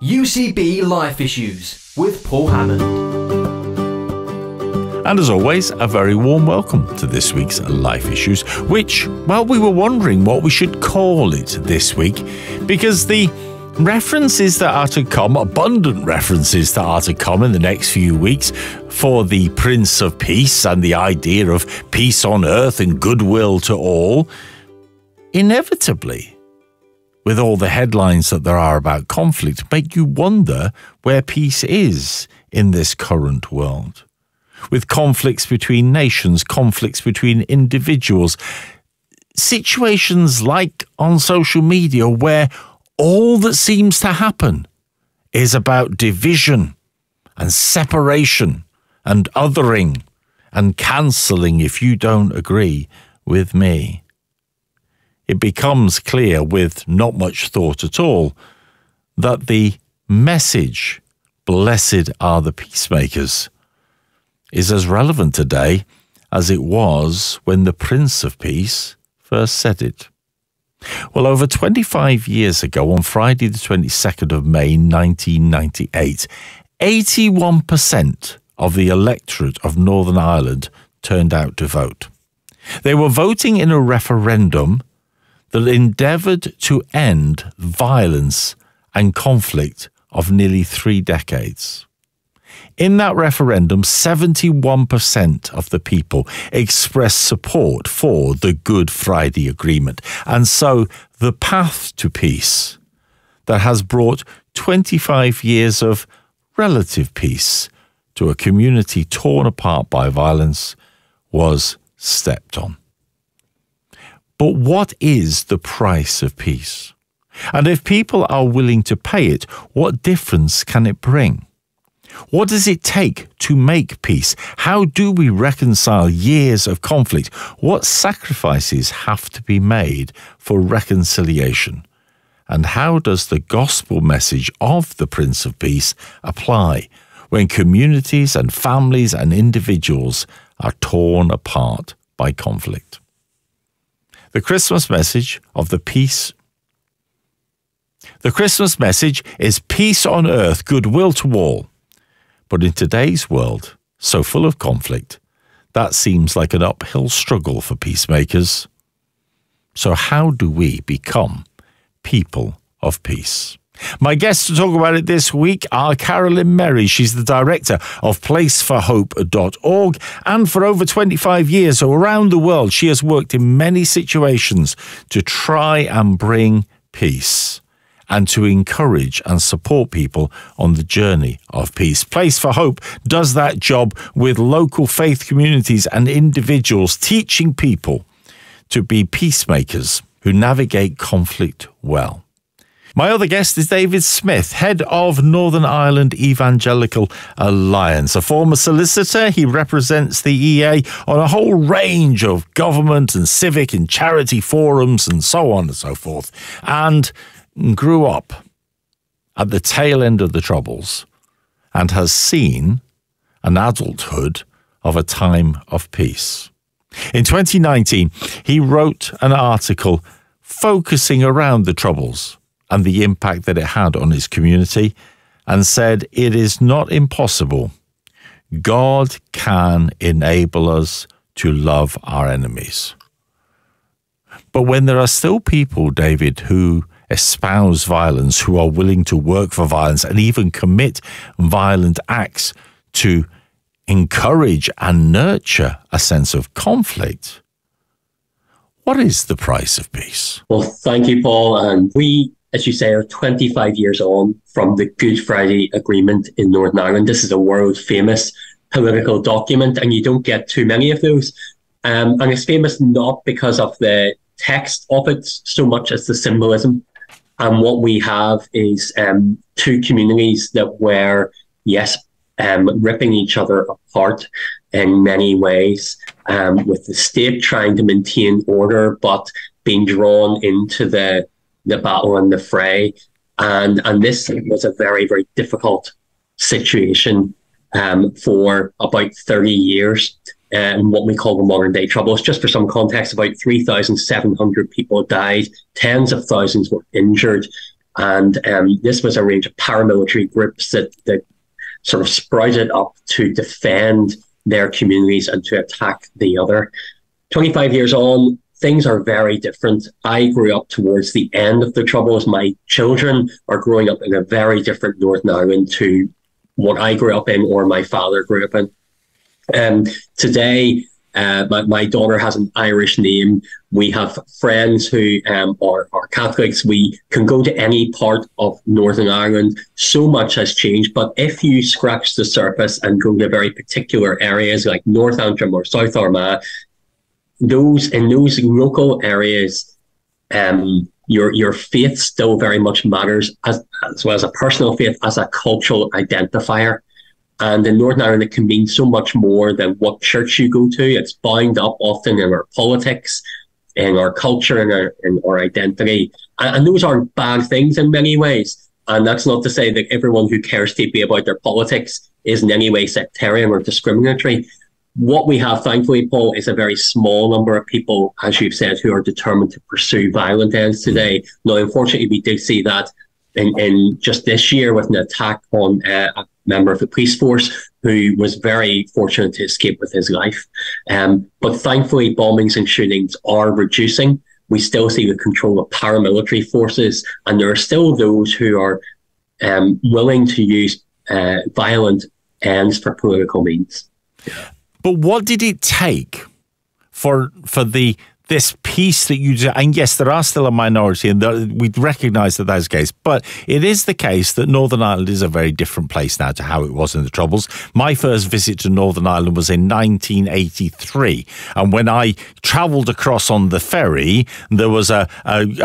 UCB Life Issues with Paul Hammond. And as always, a very warm welcome to this week's Life Issues, which, well, we were wondering what we should call it this week, because the references that are to come, abundant references that are to come in the next few weeks for the Prince of Peace and the idea of peace on earth and goodwill to all, inevitably, with all the headlines that there are about conflict, make you wonder where peace is in this current world. With conflicts between nations, conflicts between individuals, situations like on social media where all that seems to happen is about division and separation and othering and cancelling if you don't agree with me. It becomes clear with not much thought at all that the message, "Blessed are the peacemakers," is as relevant today as it was when the Prince of Peace first said it. Well, over 25 years ago, on Friday the 22nd of May 1998, 81% of the electorate of Northern Ireland turned out to vote. They were voting in a referendum that endeavoured to end violence and conflict of nearly 3 decades. In that referendum, 71% of the people expressed support for the Good Friday Agreement, and so the path to peace that has brought 25 years of relative peace to a community torn apart by violence was stepped on. But what is the price of peace? And if people are willing to pay it, what difference can it bring? What does it take to make peace? How do we reconcile years of conflict? What sacrifices have to be made for reconciliation? And how does the gospel message of the Prince of Peace apply when communities and families and individuals are torn apart by conflict? The Christmas message of the Christmas message is peace on earth, goodwill to all. But in today's world, so full of conflict, that seems like an uphill struggle for peacemakers. So how do we become people of peace? My guests to talk about it this week are Carolyn Merry. She's the director of placeforhope.org, and for over 25 years around the world, she has worked in many situations to try and bring peace and to encourage and support people on the journey of peace. Place for Hope does that job with local faith communities and individuals, teaching people to be peacemakers who navigate conflict well. My other guest is David Smyth, head of Northern Ireland Evangelical Alliance. A former solicitor, he represents the EA on a whole range of government and civic and charity forums and so on and so forth, and grew up at the tail end of the Troubles and has seen an adulthood of a time of peace. In 2019, he wrote an article focusing around the Troubles and the impact that it had on his community, and said, "It is not impossible. God can enable us to love our enemies." But when there are still people, David, who espouse violence, who are willing to work for violence and even commit violent acts to encourage and nurture a sense of conflict, what is the price of peace? Well, thank you, Paul. And we, as you say, are 25 years on from the Good Friday Agreement in Northern Ireland. This is a world-famous political document, and you don't get too many of those. And it's famous not because of the text of it so much as the symbolism. And what we have is two communities that were, yes, ripping each other apart in many ways, with the state trying to maintain order, but being drawn into the battle and the fray. And this was a very, very difficult situation for about 30 years. What we call the modern day Troubles. Just for some context, about 3,700 people died, tens of thousands were injured. And this was a range of paramilitary groups that sort of sprouted up to defend their communities and to attack the other. 25 years on, things are very different. I grew up towards the end of the Troubles. My children are growing up in a very different Northern Ireland to what I grew up in or my father grew up in. Today, my daughter has an Irish name. We have friends who are Catholics. We can go to any part of Northern Ireland. So much has changed. But if you scratch the surface and go to very particular areas like North Antrim or South Armagh, in those local areas, your faith still very much matters as well as a personal faith, as a cultural identifier. And in Northern Ireland, it can mean so much more than what church you go to. It's bound up often in our politics, in our culture, in our identity. And those aren't bad things in many ways. And that's not to say that everyone who cares deeply about their politics is in any way sectarian or discriminatory. What we have, thankfully, Paul, is a very small number of people, as you've said, who are determined to pursue violent ends today. Now, unfortunately, we did see that in just this year with an attack on a member of the police force who was very fortunate to escape with his life. But thankfully, bombings and shootings are reducing. We still see the control of paramilitary forces, and there are still those who are willing to use violent ends for political means. But what did it take for this peace that you do? And yes, there are still a minority, and we recognise that that's the case. But it is the case that Northern Ireland is a very different place now to how it was in the Troubles. My first visit to Northern Ireland was in 1983. And when I travelled across on the ferry, there was a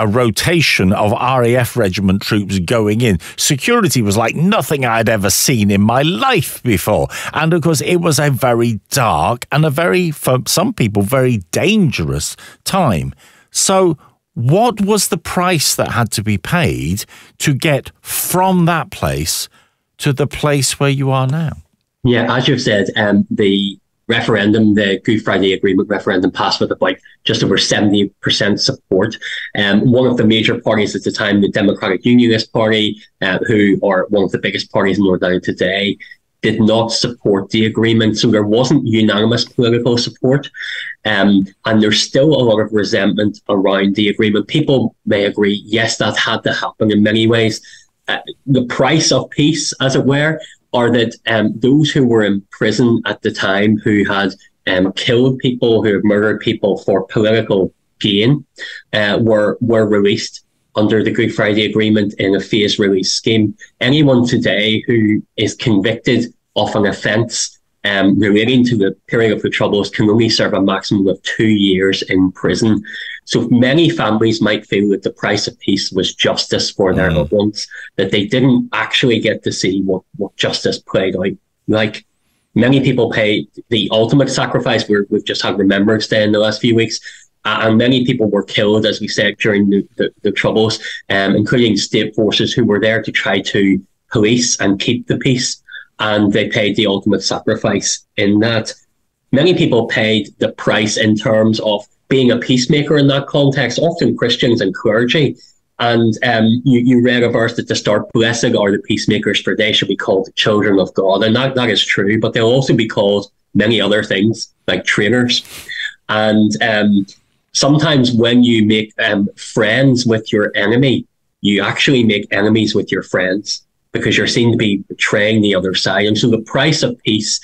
rotation of RAF regiment troops going in. Security was like nothing I'd ever seen in my life before. And of course, it was a very dark and for some people, very dangerous time. So what was the price that had to be paid to get from that place to the place where you are now? Yeah, as you've said, the referendum, the Good Friday Agreement referendum, passed with about just over 70% support. One of the major parties at the time, the Democratic Unionist Party, who are one of the biggest parties in Northern Ireland today, did not support the agreement. So there wasn't unanimous political support. And there's still a lot of resentment around the agreement. People may agree, yes, that had to happen in many ways. The price of peace, as it were, are that those who were in prison at the time, who had killed people, who had murdered people for political gain, were released under the Good Friday Agreement in a phased release scheme. Anyone today who is convicted of an offence relating to the period of the Troubles can only serve a maximum of 2 years in prison. So many families might feel that the price of peace was justice for their loved ones, that they didn't actually get to see what justice played out like. Many people pay the ultimate sacrifice. We've just had Remembrance Day in the last few weeks. And many people were killed, as we said, during the Troubles, including state forces who were there to try to police and keep the peace. And they paid the ultimate sacrifice in that. Many people paid the price in terms of being a peacemaker in that context, often Christians and clergy. And you read a verse at the start, "Blessed are the peacemakers, for they shall be called the children of God." And that is true, but they'll also be called many other things, like traitors. And sometimes when you make friends with your enemy, you actually make enemies with your friends because you're seen to be betraying the other side. And so the price of peace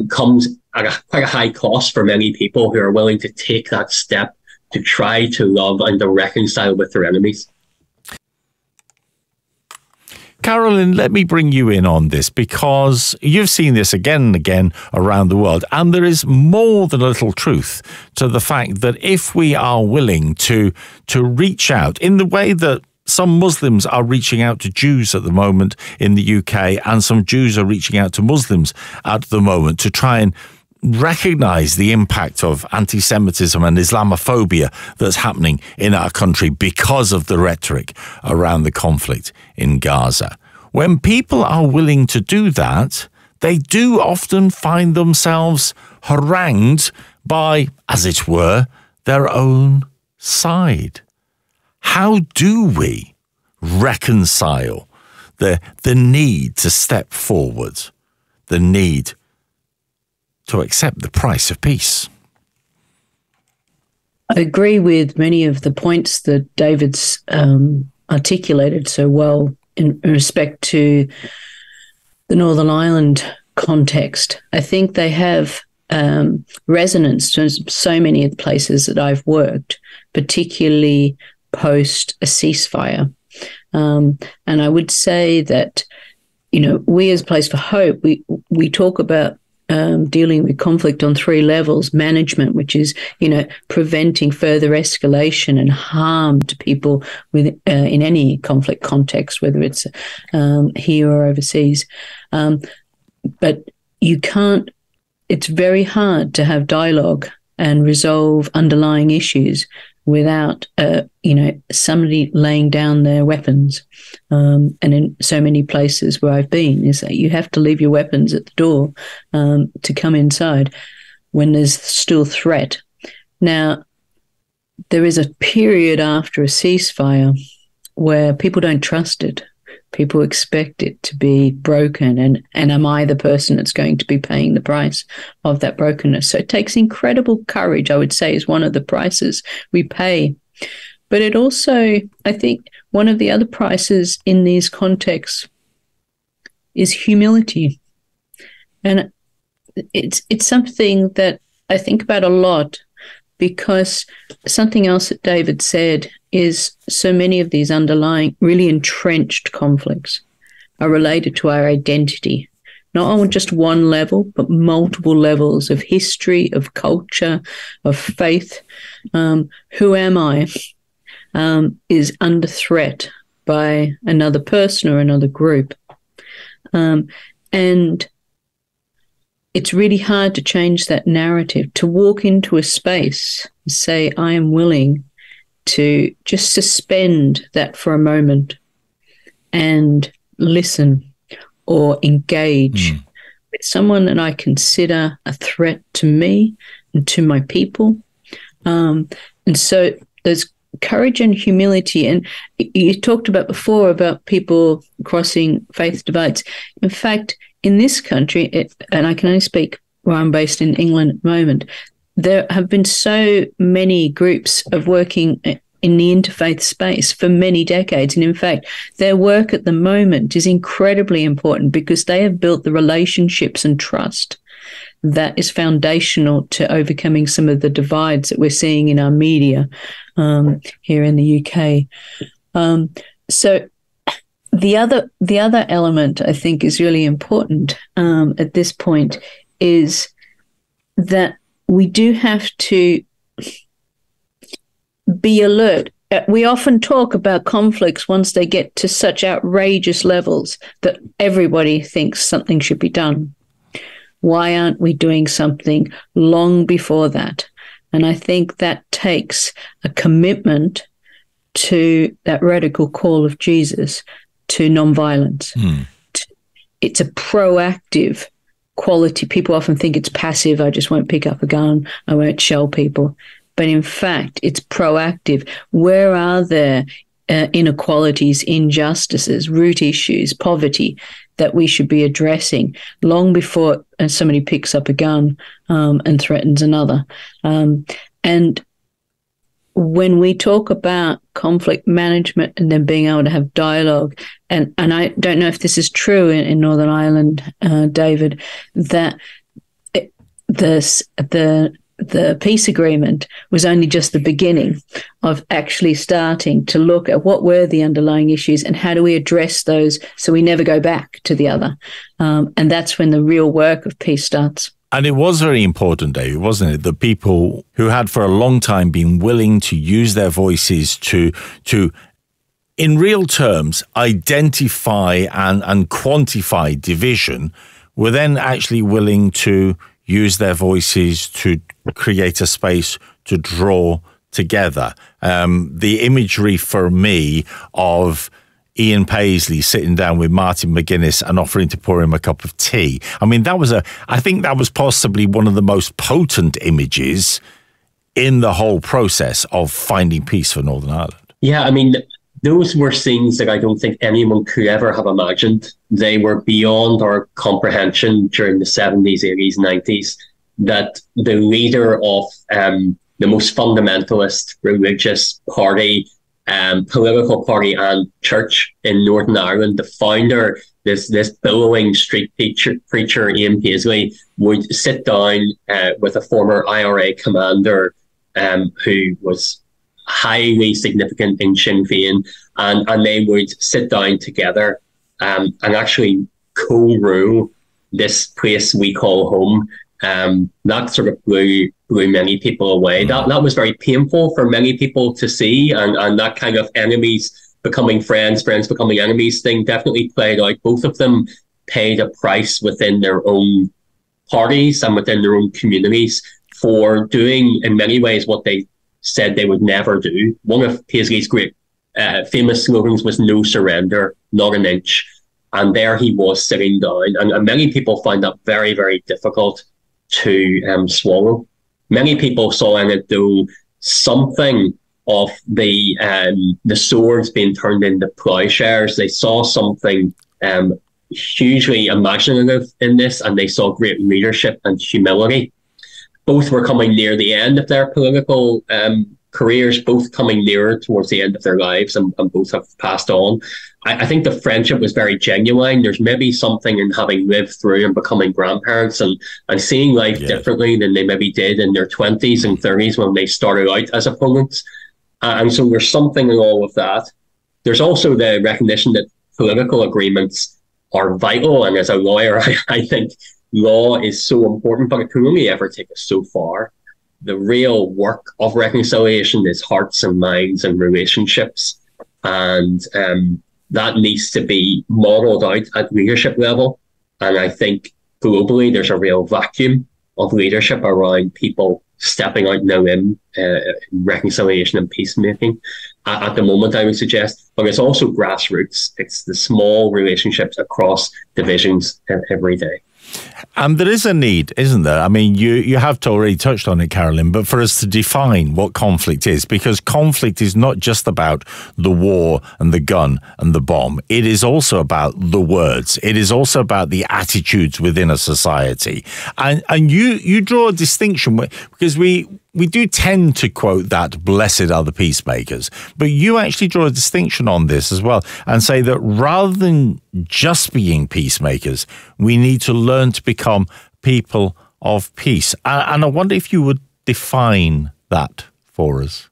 comes at quite a high cost for many people who are willing to take that step to try to love and to reconcile with their enemies. Carolyn, let me bring you in on this, because you've seen this again and again around the world, and there is more than a little truth to the fact that if we are willing to reach out in the way that some Muslims are reaching out to Jews at the moment in the UK, and some Jews are reaching out to Muslims at the moment to try and recognise the impact of anti-Semitism and Islamophobia that's happening in our country because of the rhetoric around the conflict in Gaza. When people are willing to do that, they do often find themselves harangued by, as it were, their own side. How do we reconcile, the need to step forward, the need to accept the price of peace. I agree with many of the points that David's articulated so well in respect to the Northern Ireland context. I think they have resonance to so many of the places that I've worked, particularly post a ceasefire. And I would say that, we as Place for Hope, we talk about dealing with conflict on three levels: management, which is, preventing further escalation and harm to people with in any conflict context, whether it's here or overseas. But you can't. It's very hard to have dialogue and resolve underlying issues without, somebody laying down their weapons. And in so many places where I've been, is that you have to leave your weapons at the door to come inside when there's still threat. Now, there is a period after a ceasefire where people don't trust it. People expect it to be broken, and am I the person that's going to be paying the price of that brokenness? So it takes incredible courage, I would say, is one of the prices we pay. But it also, I think, one of the other prices in these contexts is humility. And it's something that I think about a lot, because something else that David said is so many of these underlying, really entrenched conflicts are related to our identity, not on just one level, but multiple levels of history, of culture, of faith. Who am I is under threat by another person or another group. And it's really hard to change that narrative, to walk into a space and say, I am willing to just suspend that for a moment and listen or engage with someone that I consider a threat to me and to my people. And so there's courage and humility. And you talked about before about people crossing faith divides. In fact, in this country, and I can only speak where I'm based in England at the moment, there have been so many groups of working in the interfaith space for many decades. And in fact, their work at the moment is incredibly important because they have built the relationships and trust that is foundational to overcoming some of the divides that we're seeing in our media here in the UK. So the other element I think is really important at this point is that we do have to be alert. We often talk about conflicts once they get to such outrageous levels that everybody thinks something should be done. Why aren't we doing something long before that? And I think that takes a commitment to that radical call of Jesus to nonviolence. It's a proactive quality. People often think it's passive. I just won't pick up a gun. I won't shell people. But in fact, it's proactive. Where are there inequalities, injustices, root issues, poverty that we should be addressing long before somebody picks up a gun and threatens another? And when we talk about conflict management and then being able to have dialogue, and I don't know if this is true in Northern Ireland, David, that the peace agreement was only just the beginning of actually starting to look at what were the underlying issues and how do we address those so we never go back to the other. And that's when the real work of peace starts. And it was very important, David, wasn't it? The people who had for a long time been willing to use their voices to in real terms, identify and quantify division were then actually willing to use their voices to create a space to draw together. The imagery for me of Ian Paisley sitting down with Martin McGuinness and offering to pour him a cup of tea. I mean, I think that was possibly one of the most potent images in the whole process of finding peace for Northern Ireland. Yeah, I mean, those were scenes that I don't think anyone could ever have imagined. They were beyond our comprehension during the 70s, 80s, 90s, that the leader of the most fundamentalist religious party, political party and church in Northern Ireland, the founder, this billowing street preacher, Ian Paisley, would sit down with a former IRA commander who was highly significant in Sinn Féin, and they would sit down together and actually co-rule this place we call home. That sort of blew many people away. That was very painful for many people to see, and that kind of enemies becoming friends, friends becoming enemies thing definitely played out. Both of them paid a price within their own parties and within their own communities for doing, in many ways, what they said they would never do. One of Paisley's great famous slogans was "No surrender, not an inch." And there he was sitting down. And many people find that very, very difficult to swallow. Many people saw in it, though, something of the swords being turned into plowshares. They saw something hugely imaginative in this, and they saw great leadership and humility. Both were coming near the end of their political careers, both coming nearer towards the end of their lives, and both have passed on. I think the friendship was very genuine. There's maybe something in having lived through and becoming grandparents and seeing life differently than they maybe did in their 20s and 30s when they started out as opponents. And so there's something in all of that. There's also the recognition that political agreements are vital. And as a lawyer, I think law is so important, but it can only ever take us so far. The real work of reconciliation is hearts and minds and relationships. And that needs to be modeled out at leadership level. And I think globally, there's a real vacuum of leadership around people stepping out now in reconciliation and peacemaking at the moment, I would suggest. But it's also grassroots. It's the small relationships across divisions every day. And there is a need, isn't there? I mean, you have already touched on it, Carolyn, but for us to define what conflict is, because conflict is not just about the war and the gun and the bomb. It is also about the words. It is also about the attitudes within a society. And you draw a distinction, because we do tend to quote that "blessed are the peacemakers," but you actually draw a distinction on this as well and say that rather than just being peacemakers, we need to learn to become people of peace. And I wonder if you would define that for us.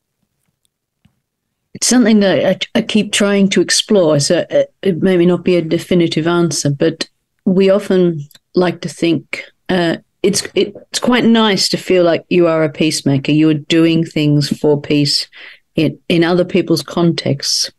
It's something that I keep trying to explore. So it may not be a definitive answer, but we often like to think it's quite nice to feel like you are a peacemaker. You are doing things for peace in other people's contexts.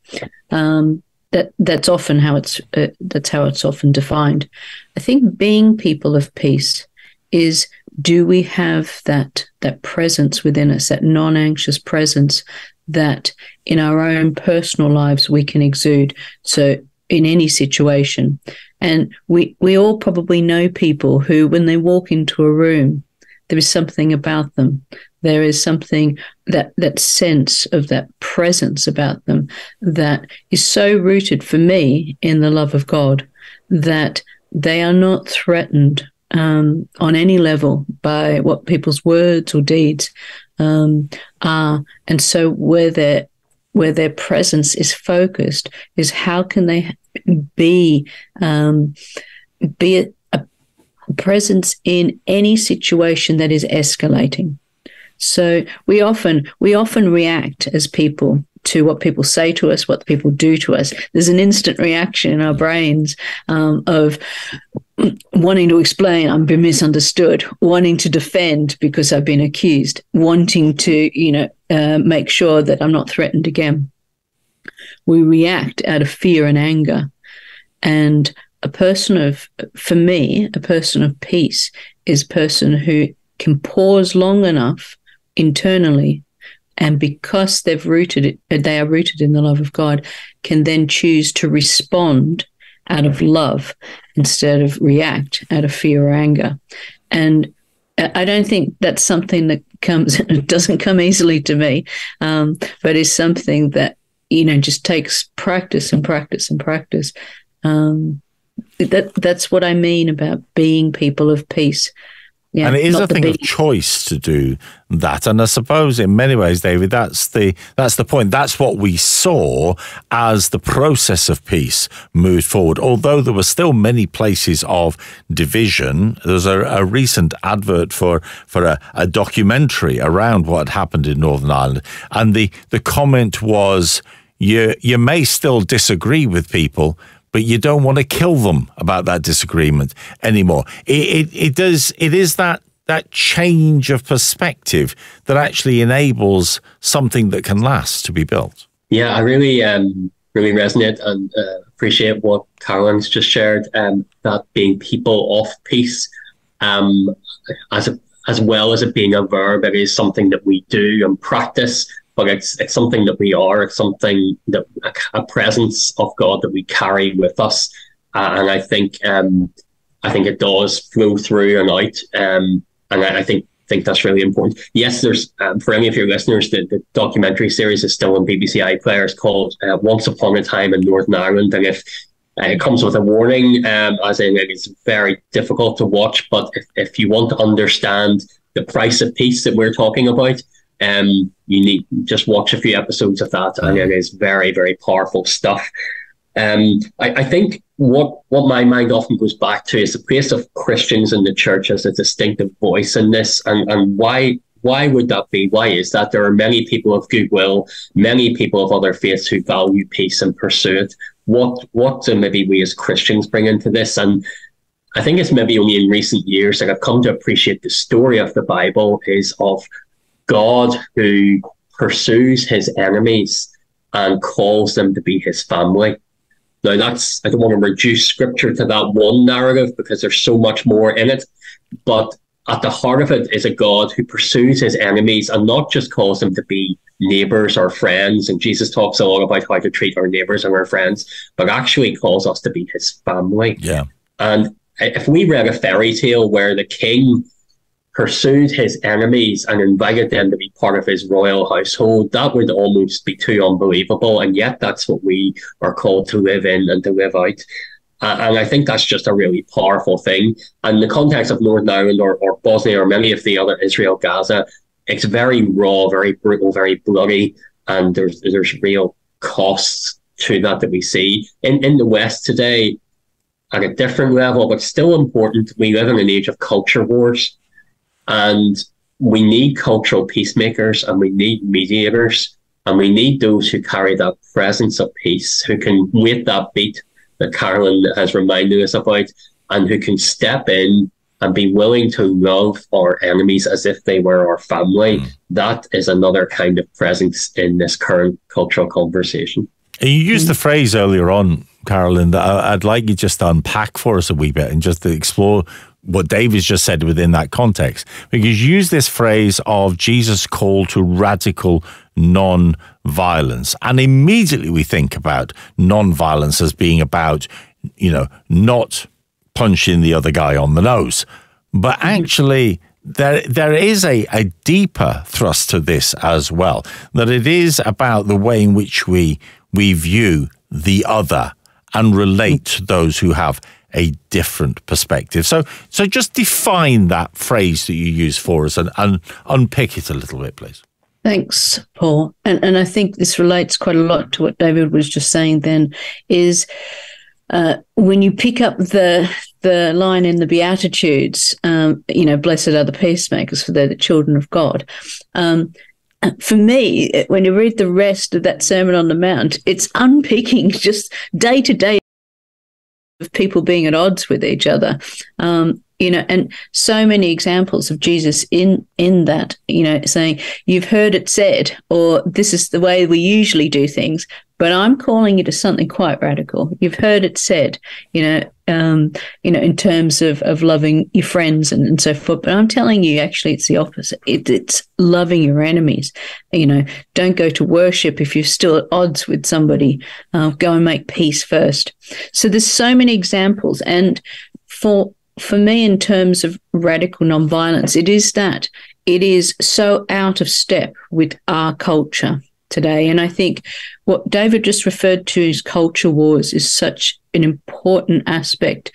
That's often how it's often defined. I think being people of peace is, do we have that presence within us, that non-anxious presence that in our own personal lives we can exude? So in any situation. And we all probably know people who, when they walk into a room, there is something about them. There is something, that sense of that presence about them that is so rooted for me in the love of God that they are not threatened on any level by what people's words or deeds are. And so where their presence is focused is how can they be a presence in any situation that is escalating. So we often react as people to what people say to us, what people do to us. There's an instant reaction in our brains of wanting to explain, I've been misunderstood, wanting to defend because I've been accused, wanting to, make sure that I'm not threatened again. We react out of fear and anger. And a person of peace is a person who can pause long enough internally, and because they are rooted in the love of God, can then choose to respond out of love instead of react out of fear or anger. And I don't think that's something that doesn't come easily to me, but is something that just takes practice and practice and practice. That's what I mean about being people of peace. Yeah, and it is a thing of choice to do that. And I suppose in many ways, David, that's the point. That's what we saw as the process of peace moved forward. Although there were still many places of division, there was a recent advert for a documentary around what had happened in Northern Ireland. And the comment was, you may still disagree with people, but you don't want to kill them about that disagreement anymore. It is that change of perspective that actually enables something that can last to be built. Yeah, I really resonate and appreciate what Carolyn's just shared. That being people of peace, as well as it being a verb, it is something that we do and practice. But it's something that we are. It's something that a presence of God that we carry with us, and I think it does flow through and out, and I think that's really important. Yes, there's for any of your listeners, the documentary series is still on BBC iPlayer. It's called Once Upon a Time in Northern Ireland, and if it comes with a warning, as in it's very difficult to watch. But if you want to understand the price of peace that we're talking about, you need just watch a few episodes of that, and it is very, very powerful stuff. I think what my mind often goes back to is the place of Christians in the church as a distinctive voice in this, and why would that be? Why is that? There are many people of goodwill, many people of other faiths who value peace and pursue it. What do maybe we as Christians bring into this? And I think it's maybe only in recent years that I've come to appreciate the story of the Bible is of God who pursues his enemies and calls them to be his family. Now, I don't want to reduce scripture to that one narrative because there's so much more in it. But at the heart of it is a God who pursues his enemies and not just calls them to be neighbors or friends. And Jesus talks a lot about how to treat our neighbors and our friends, but actually calls us to be his family. Yeah. And if we read a fairy tale where the king pursued his enemies and invited them to be part of his royal household, that would almost be too unbelievable. And yet that's what we are called to live in and to live out. And I think that's just a really powerful thing. And in the context of Northern Ireland or Bosnia or many of the other Israel, Gaza, it's very raw, very brutal, very bloody. And there's real costs to that we see. In the West today, at a different level, but still important, we live in an age of culture wars. And we need cultural peacemakers, and we need mediators, and we need those who carry that presence of peace, who can wait that beat that Carolyn has reminded us about, and who can step in and be willing to love our enemies as if they were our family. That is another kind of presence in this current cultural conversation. You used the phrase earlier on, Carolyn, that I'd like you just to unpack for us a wee bit and just to explore what David's just said within that context. Because you use this phrase of Jesus' call to radical non-violence. And immediately we think about non-violence as being about, not punching the other guy on the nose. But actually, there is a deeper thrust to this as well, that it is about the way in which we view the other and relate to those who have a different perspective. So just define that phrase that you use for us and unpick it a little bit, please. Thanks, Paul. And I think this relates quite a lot to what David was just saying then, is when you pick up the line in the Beatitudes, blessed are the peacemakers, for they're the children of God. For me, when you read the rest of that Sermon on the Mount, it's unpicking just day to day of people being at odds with each other, and so many examples of Jesus in that, saying, you've heard it said, or this is the way we usually do things, but I'm calling you to something quite radical. You've heard it said, in terms of loving your friends and so forth. But I'm telling you, actually, it's the opposite. It's loving your enemies. Don't go to worship if you're still at odds with somebody. Go and make peace first. So there's so many examples. And for me, in terms of radical nonviolence, it is so out of step with our culture today. And I think what David just referred to as culture wars is such an important aspect.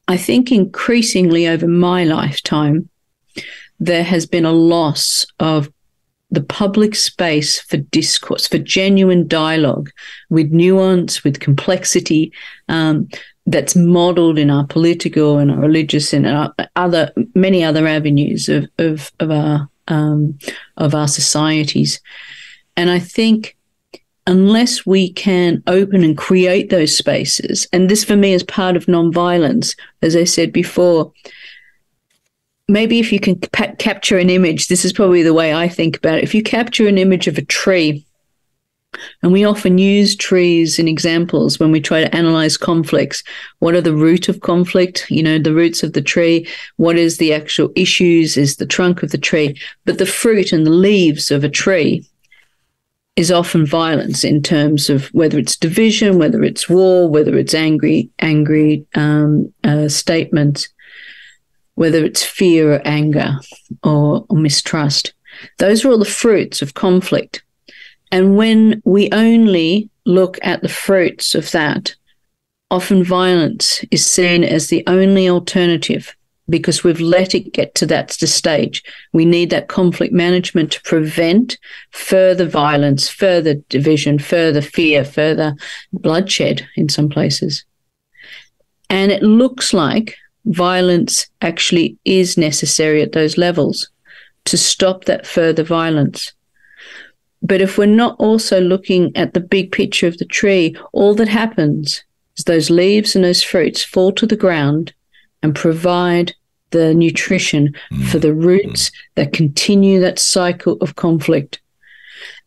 I think increasingly over my lifetime, there has been a loss of the public space for discourse, for genuine dialogue with nuance, with complexity, that's modeled in our political and our religious and our many other avenues of our societies. And I think unless we can open and create those spaces, and this for me is part of nonviolence, as I said before, maybe if you can capture an image, this is probably the way I think about it. If you capture an image of a tree, and we often use trees in examples when we try to analyze conflicts. What are the root of conflict? The roots of the tree. What is the actual issues? Is the trunk of the tree. But the fruit and the leaves of a tree is often violence in terms of whether it's division, whether it's war, whether it's angry statements, whether it's fear or anger or mistrust. Those are all the fruits of conflict. And when we only look at the fruits of that, often violence is seen as the only alternative because we've let it get to that stage. We need that conflict management to prevent further violence, further division, further fear, further bloodshed in some places. And it looks like violence actually is necessary at those levels to stop that further violence. But if we're not also looking at the big picture of the tree, all that happens is those leaves and those fruits fall to the ground and provide the nutrition for the roots that continue that cycle of conflict.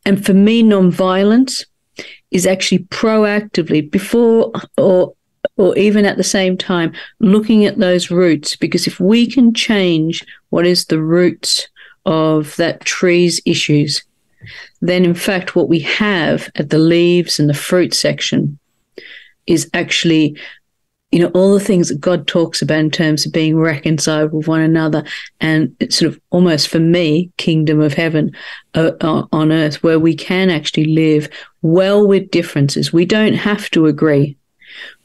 And for me, nonviolence is actually proactively, before or even at the same time, looking at those roots, because if we can change what is the roots of that tree's issues, then in fact what we have at the leaves and the fruit section is actually, all the things that God talks about in terms of being reconciled with one another, and it's sort of almost, for me, kingdom of heaven on earth, where we can actually live well with differences. We don't have to agree,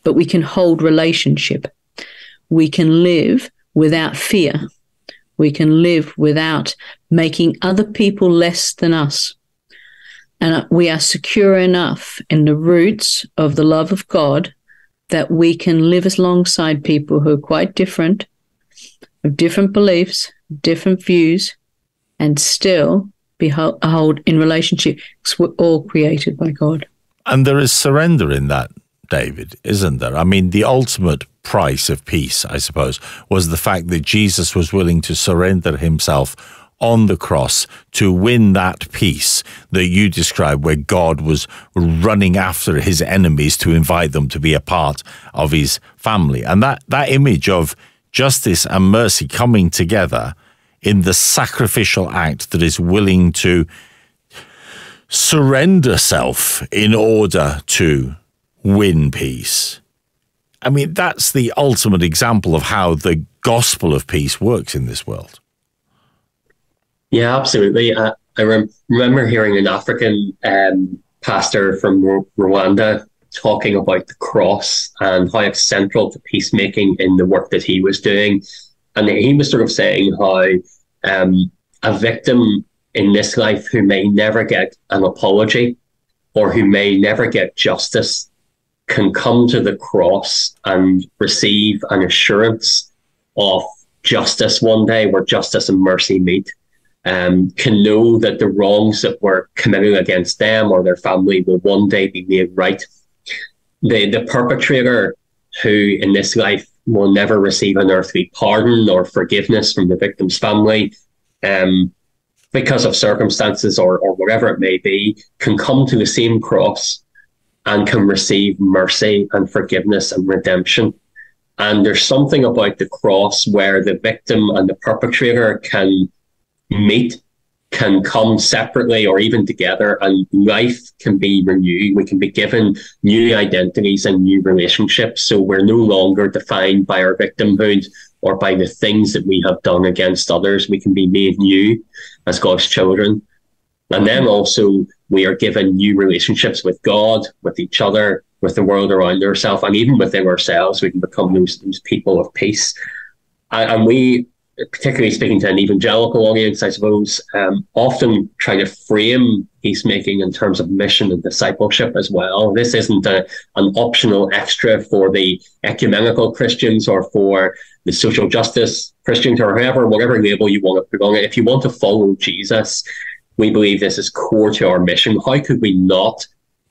but we can hold relationship. We can live without fear. We can live without making other people less than us. And we are secure enough in the roots of the love of God that we can live alongside people who are quite different, have different beliefs, different views, and still be held in relationship, because we're all created by God. And there is surrender in that, David, isn't there? I mean, the ultimate price of peace, I suppose, was the fact that Jesus was willing to surrender himself on the cross to win that peace that you described, where God was running after his enemies to invite them to be a part of his family. And that image of justice and mercy coming together in the sacrificial act that is willing to surrender self in order to win peace. I mean, that's the ultimate example of how the gospel of peace works in this world. Yeah, absolutely. I remember hearing an African pastor from Rwanda talking about the cross and how it's central to peacemaking in the work that he was doing. And he was sort of saying how a victim in this life who may never get an apology or who may never get justice can come to the cross and receive an assurance of justice one day, where justice and mercy meet. Can know that the wrongs that were committed against them or their family will one day be made right. The perpetrator, who in this life will never receive an earthly pardon or forgiveness from the victim's family, because of circumstances or whatever it may be, can come to the same cross and can receive mercy and forgiveness and redemption. And there's something about the cross where the victim and the perpetrator can meet, can come separately or even together, and life can be renewed. We can be given new identities and new relationships. So we're no longer defined by our victimhood or by the things that we have done against others. We can be made new as God's children. And then also we are given new relationships with God, with each other, with the world around ourselves, and even within ourselves. We can become those people of peace. And we, particularly speaking to an evangelical audience, I suppose, often try to frame peacemaking in terms of mission and discipleship as well. This isn't an optional extra for the ecumenical Christians or for the social justice Christians or whatever label you want to put on it. If you want to follow Jesus, we believe this is core to our mission. How could we not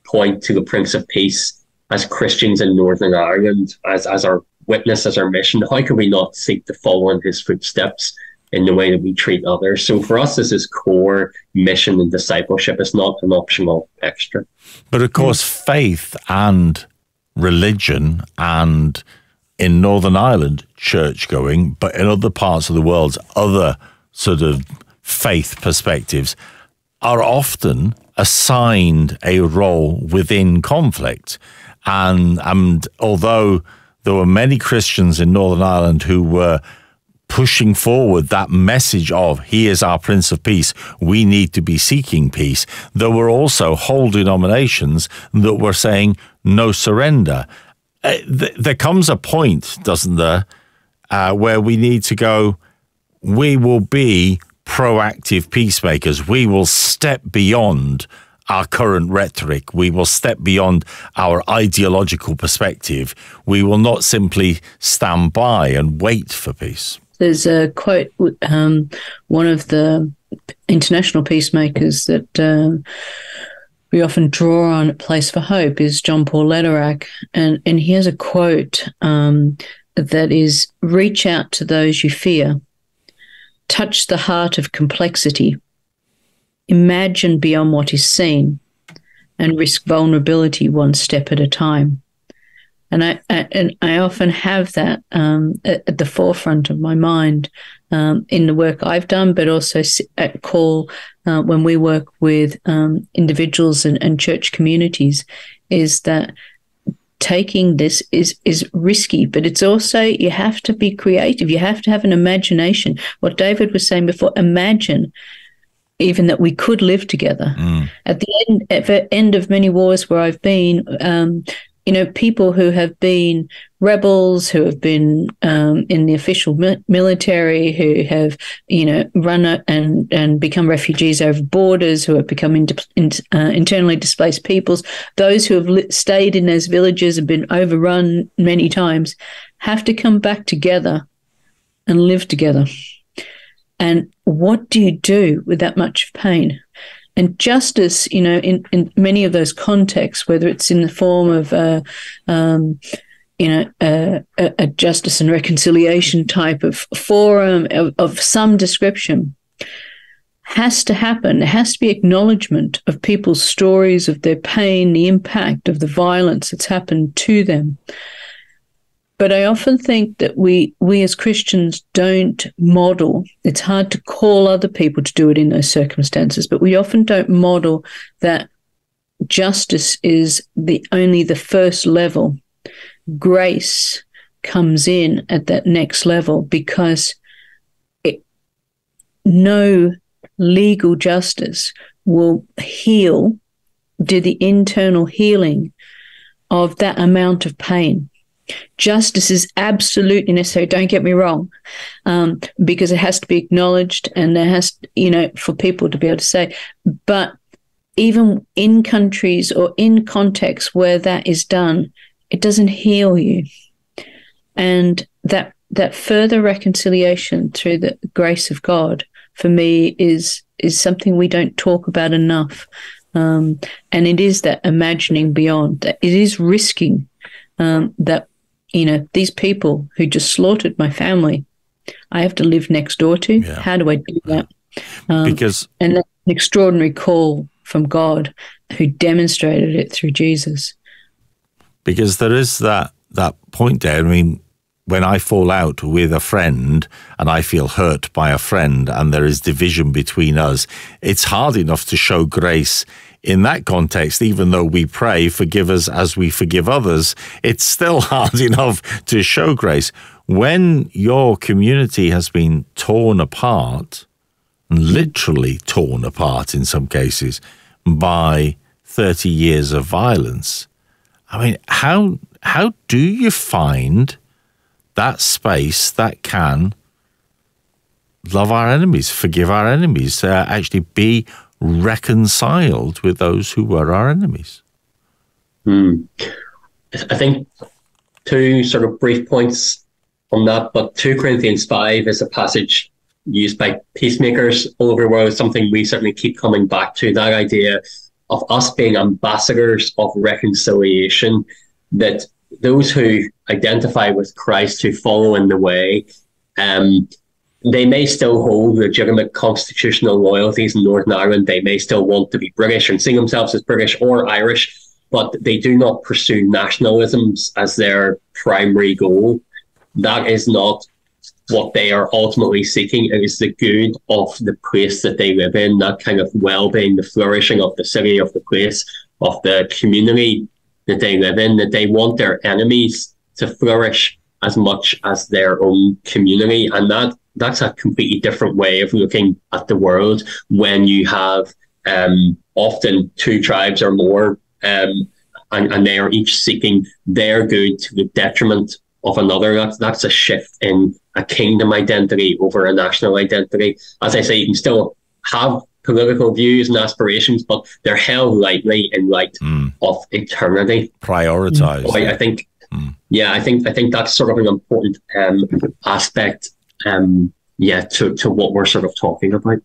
point to the Prince of Peace as Christians in Northern Ireland, as our witness, as our mission? How could we not seek to follow in his footsteps in the way that we treat others? So for us, this is core mission and discipleship. It's not an optional extra. But of course, faith and religion, and in Northern Ireland, church going, but in other parts of the world, other sort of faith perspectives are often assigned a role within conflict. And although there were many Christians in Northern Ireland who were pushing forward that message of he is our Prince of Peace, we need to be seeking peace, there were also whole denominations that were saying no surrender. There comes a point, doesn't there, where we need to go, we will be proactive peacemakers. We will step beyond our current rhetoric. We will step beyond our ideological perspective. We will not simply stand by and wait for peace. There's a quote, one of the international peacemakers that we often draw on at Place for Hope is John Paul Lederach. And he has a quote that is, reach out to those you fear, touch the heart of complexity, imagine beyond what is seen, and risk vulnerability one step at a time. And I often have that at the forefront of my mind in the work I've done, but also at call when we work with individuals and church communities, is that taking this is risky, but it's also, you have to be creative. You have to have an imagination. What David was saying before, imagine even that we could live together. At the end of many wars where I've been, people who have been rebels, who have been in the official military, who have, run and become refugees over borders, who have become internally displaced peoples, those who have stayed in those villages and been overrun many times, have to come back together and live together. And what do you do with that much pain? And justice, in many of those contexts, whether it's in the form of a justice and reconciliation type of forum of some description, has to happen. There has to be acknowledgement of people's stories, of their pain, the impact of the violence that's happened to them. But I often think that we as Christians don't model. It's hard to call other people to do it in those circumstances, but we often don't model that justice is only the first level. Grace comes in at that next level, because no legal justice will do the internal healing of that amount of pain. Justice is absolutely necessary, don't get me wrong, because it has to be acknowledged, and there has, for people to be able to say, but even in countries or in contexts where that is done, it doesn't heal you. And that further reconciliation through the grace of God, for me, is something we don't talk about enough. And it is that imagining beyond, that it is risking that, these people who just slaughtered my family, I have to live next door to. Yeah. How do I do that? And that's an extraordinary call from God, who demonstrated it through Jesus. Because there is that point there. I mean, when I fall out with a friend and I feel hurt by a friend and there is division between us, it's hard enough to show grace in that context. Even though we pray, forgive us as we forgive others, it's still hard enough to show grace. When your community has been torn apart and literally torn apart in some cases by 30 years of violence. I mean, how do you find that space that can love our enemies, forgive our enemies, actually be reconciled with those who were our enemies? I think two sort of brief points on that, but 2 Corinthians 5 is a passage used by peacemakers all over the world, something we certainly keep coming back to, that idea of us being ambassadors of reconciliation, that those who identify with Christ, who follow in the way, they may still hold legitimate constitutional loyalties in Northern Ireland. They may still want to be British and see themselves as British or Irish, but they do not pursue nationalisms as their primary goal. That is not what they are ultimately seeking. It is the good of the place that they live in, that kind of well-being, the flourishing of the city, of the place, of the community that they live in, that they want their enemies to flourish as much as their own community. And that's a completely different way of looking at the world when you have often 2 tribes or more, and they are each seeking their good to the detriment of another. That's a shift in a kingdom identity over a national identity. As I say, you can still have political views and aspirations, but they're held lightly in light of eternity. Prioritized. I think, I think that's sort of an important aspect, to what we're sort of talking about.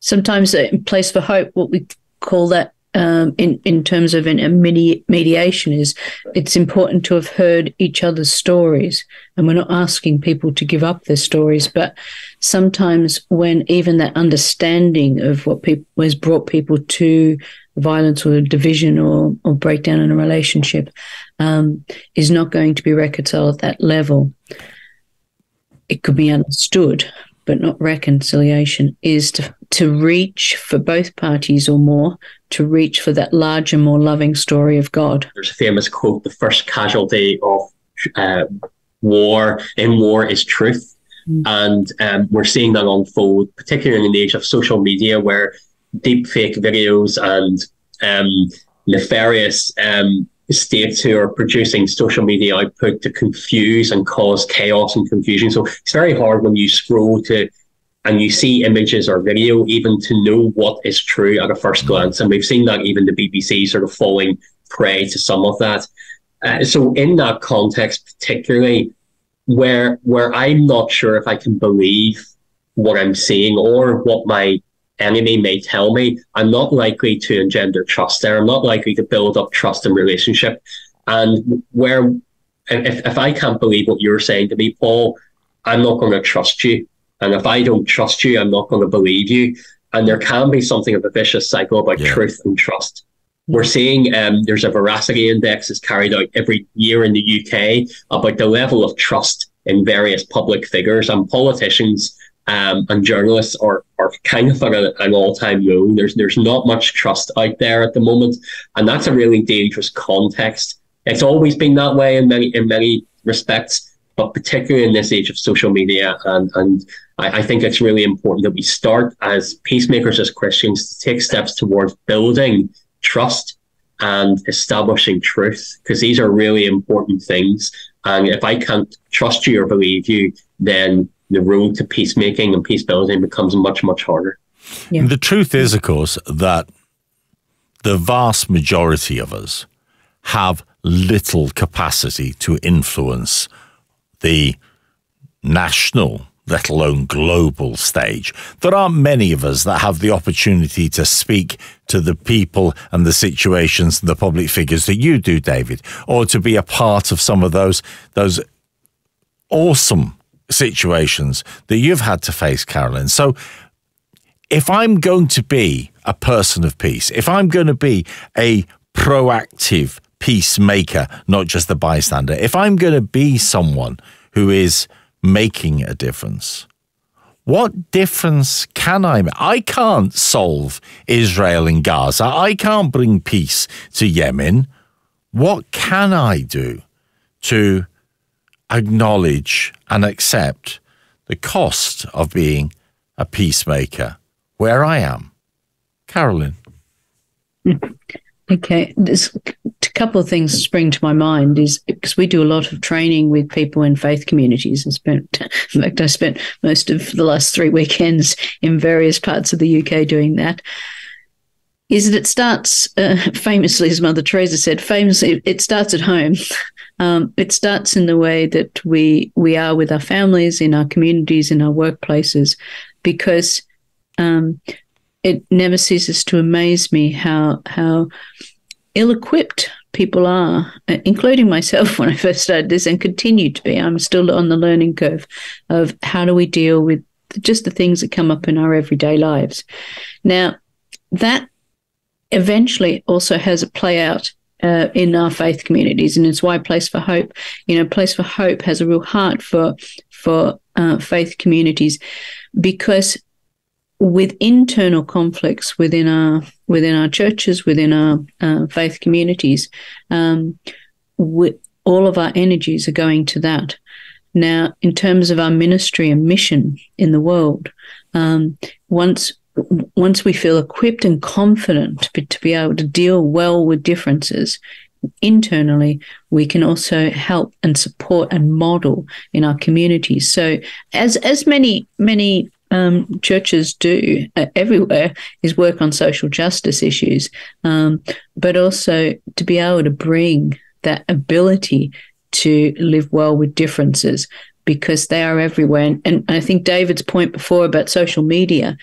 Sometimes a place for hope, what we call that in terms of mediation, is it's important to have heard each other's stories. And we're not asking people to give up their stories, but sometimes when even that understanding of what has brought people to violence or division or breakdown in a relationship is not going to be reconciled at that level, it could be understood, but not reconciliation, is to reach for both parties or more, to reach for that larger, more loving story of God. There's a famous quote, the first casualty of war is truth. And we're seeing that unfold, particularly in the age of social media, where deep fake videos and nefarious states who are producing social media output to confuse and cause chaos and confusion. So it's very hard when you scroll to and you see images or video even to know what is true at a first glance. And we've seen that even the BBC sort of falling prey to some of that. So in that context, particularly where I'm not sure if I can believe what I'm seeing or what my enemy may tell me, I'm not likely to engender trust there. I'm not likely to build up trust in relationship. And if I can't believe what you're saying to me, Paul, I'm not going to trust you. And if I don't trust you, I'm not going to believe you. And there can be something of a vicious cycle about truth and trust. We're seeing there's a veracity index that's carried out every year in the UK about the level of trust in various public figures, and politicians and journalists are kind of at an all-time low. There's not much trust out there at the moment, and that's a really dangerous context. It's always been that way in many respects, but particularly in this age of social media. And I think it's really important that we start as peacemakers, as Christians, to take steps towards building trust and establishing truth, because these are really important things. And if I can't trust you or believe you, then the road to peacemaking and peace building becomes much, much harder. Yeah. The truth is, of course, that the vast majority of us have little capacity to influence the national, let alone global stage. There aren't many of us that have the opportunity to speak to the people and the situations and the public figures that you do, David, or to be a part of some of those awesome situations that you've had to face, Carolyn. So if I'm going to be a person of peace, if I'm going to be a proactive peacemaker, not just a bystander, if I'm going to be someone who is making a difference, what difference can I make? I can't solve Israel and Gaza. I can't bring peace to Yemen. What can I do to acknowledge and accept the cost of being a peacemaker where I am? Carolyn. Okay, there's a couple of things spring to my mind is because we do a lot of training with people in faith communities and in fact, I spent most of the last 3 weekends in various parts of the UK doing that, is that it starts, famously, as Mother Teresa said, famously, it starts at home. It starts in the way that we are with our families, in our communities, in our workplaces, because it never ceases to amaze me how ill-equipped people are, including myself when I first started this and continue to be. I'm still on the learning curve of how do we deal with just the things that come up in our everyday lives. Now, that eventually also has a play out in our faith communities, and it's why Place for Hope, Place for Hope has a real heart for faith communities, because with internal conflicts within our churches, within our faith communities, all of our energies are going to that. Now, in terms of our ministry and mission in the world, once we feel equipped and confident to be able to deal well with differences internally, we can also help and support and model in our communities. So as many churches do everywhere, is work on social justice issues, but also to be able to bring that ability to live well with differences, because they are everywhere. And I think David's point before about social media,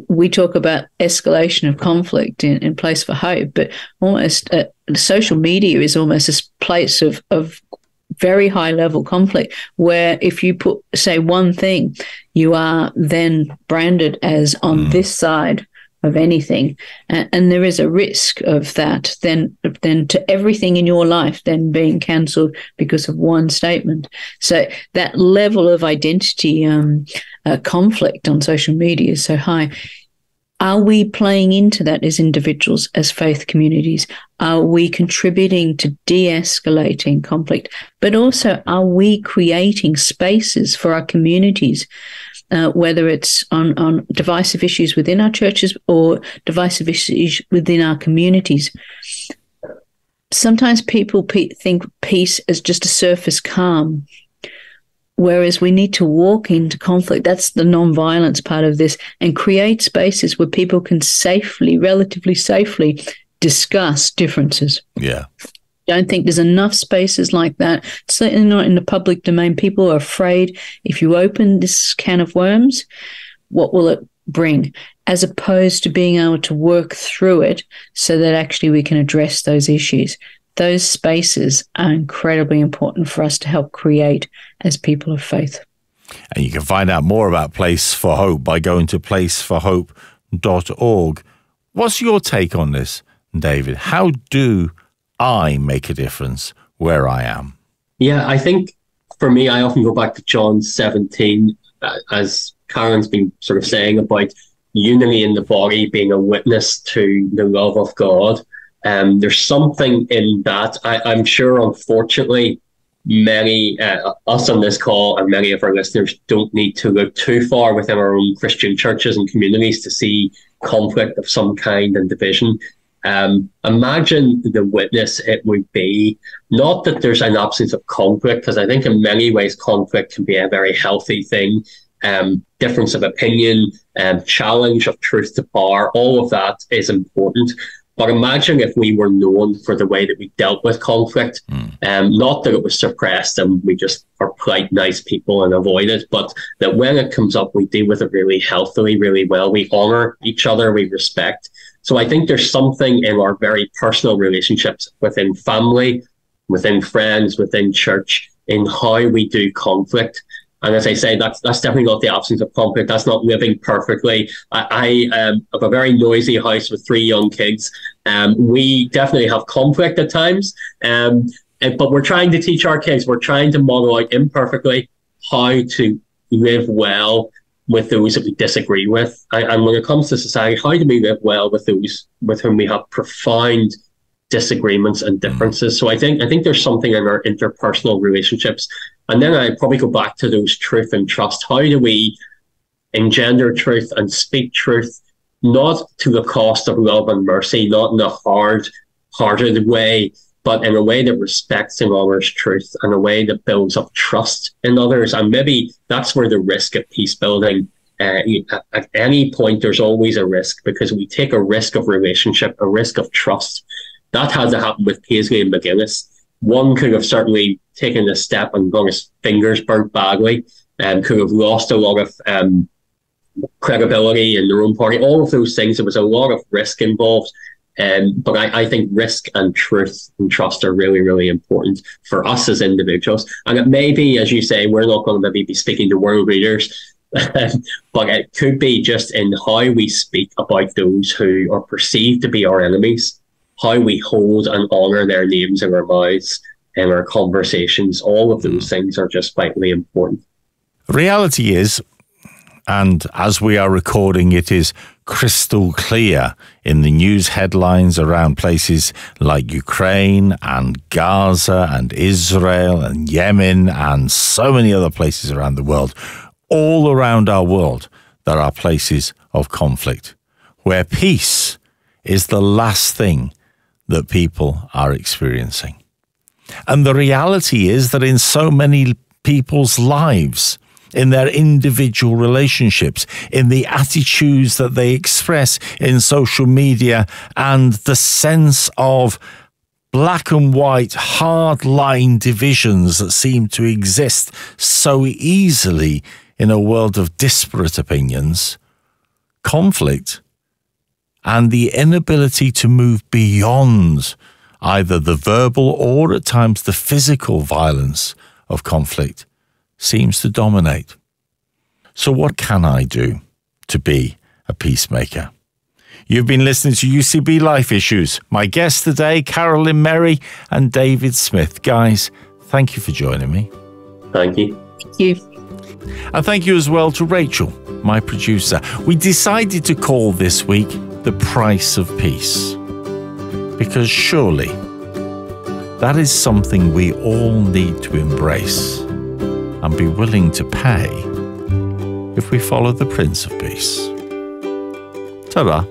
we talk about escalation of conflict in Place for Hope, but almost social media is almost this place of very high level conflict, where if you say one thing, you are then branded as on this side of anything, and there is a risk of that then to everything in your life then being cancelled because of one statement. So that level of identity conflict on social media is so high. Are we playing into that as individuals, as faith communities? Are we contributing to de-escalating conflict? But also, are we creating spaces for our communities, whether it's on divisive issues within our churches or divisive issues within our communities? Sometimes people think peace is just a surface calm, whereas we need to walk into conflict. That's the non-violence part of this, and create spaces where people can relatively safely discuss differences. Yeah. Don't think there's enough spaces like that, certainly not in the public domain. People are afraid if you open this can of worms, what will it bring, as opposed to being able to work through it so that actually we can address those issues. Those spaces are incredibly important for us to help create as people of faith. And you can find out more about Place for Hope by going to placeforhope.org. What's your take on this, David? How do I make a difference where I am? Yeah, I think for me, I often go back to John 17, as Karen's been sort of saying about unity in the body being a witness to the love of God. There's something in that. I'm sure, unfortunately, many, us on this call and many of our listeners don't need to look too far within our own Christian churches and communities to see conflict of some kind and division. Imagine the witness it would be, not that there's an absence of conflict, because I think in many ways conflict can be a very healthy thing. Difference of opinion, challenge of truth to power, all of that is important. But imagine if we were known for the way that we dealt with conflict, not that it was suppressed and we just are polite, nice people and avoid it, but that when it comes up, we deal with it really healthily, really well. We honor each other, we respect. So I think there's something in our very personal relationships within family, within friends, within church, in how we do conflict. And as I say, that's definitely not the absence of conflict. That's not living perfectly. I have a very noisy house with 3 young kids. We definitely have conflict at times, but we're trying to teach our kids, we're trying to model out imperfectly how to live well with those that we disagree with. And when it comes to society, how do we live well with those with whom we have profound disagreements and differences? So I think there's something in our interpersonal relationships. And then I probably go back to those truth and trust. How do we engender truth and speak truth, not to the cost of love and mercy, not in a hard-hearted way, but in a way that respects another's truth, and a way that builds up trust in others. And maybe that's where the risk of peace building, at any point, there's always a risk, because we take a risk of relationship, a risk of trust. That had to happen with Paisley and McGuinness. One could have certainly taken a step and got his fingers burnt badly, and could have lost a lot of credibility in their own party. All of those things, there was a lot of risk involved. But I think risk and truth and trust are really, really important for us as individuals. And it may be, as you say, we're not going to maybe be speaking to world leaders, but it could be just in how we speak about those who are perceived to be our enemies, how we hold and honour their names in our mouths, in our conversations. All of those things are just vitally important. Reality is, and as we are recording, it is crystal clear in the news headlines around places like Ukraine and Gaza and Israel and Yemen and so many other places around the world. All around our world, there are places of conflict where peace is the last thing that people are experiencing. And the reality is that in so many people's lives, in their individual relationships, in the attitudes that they express in social media, and the sense of black and white, hard-line divisions that seem to exist so easily in a world of disparate opinions, conflict, and the inability to move beyond either the verbal or at times the physical violence of conflict seems to dominate. So what can I do to be a peacemaker? You've been listening to UCB Life Issues. My guests today, Carolyn Merry and David Smyth. Guys, thank you for joining me. Thank you. Thank you. And thank you as well to Rachel, my producer. We decided to call this week The Price of Peace, because surely that is something we all need to embrace and be willing to pay if we follow the Prince of Peace. Ta-da.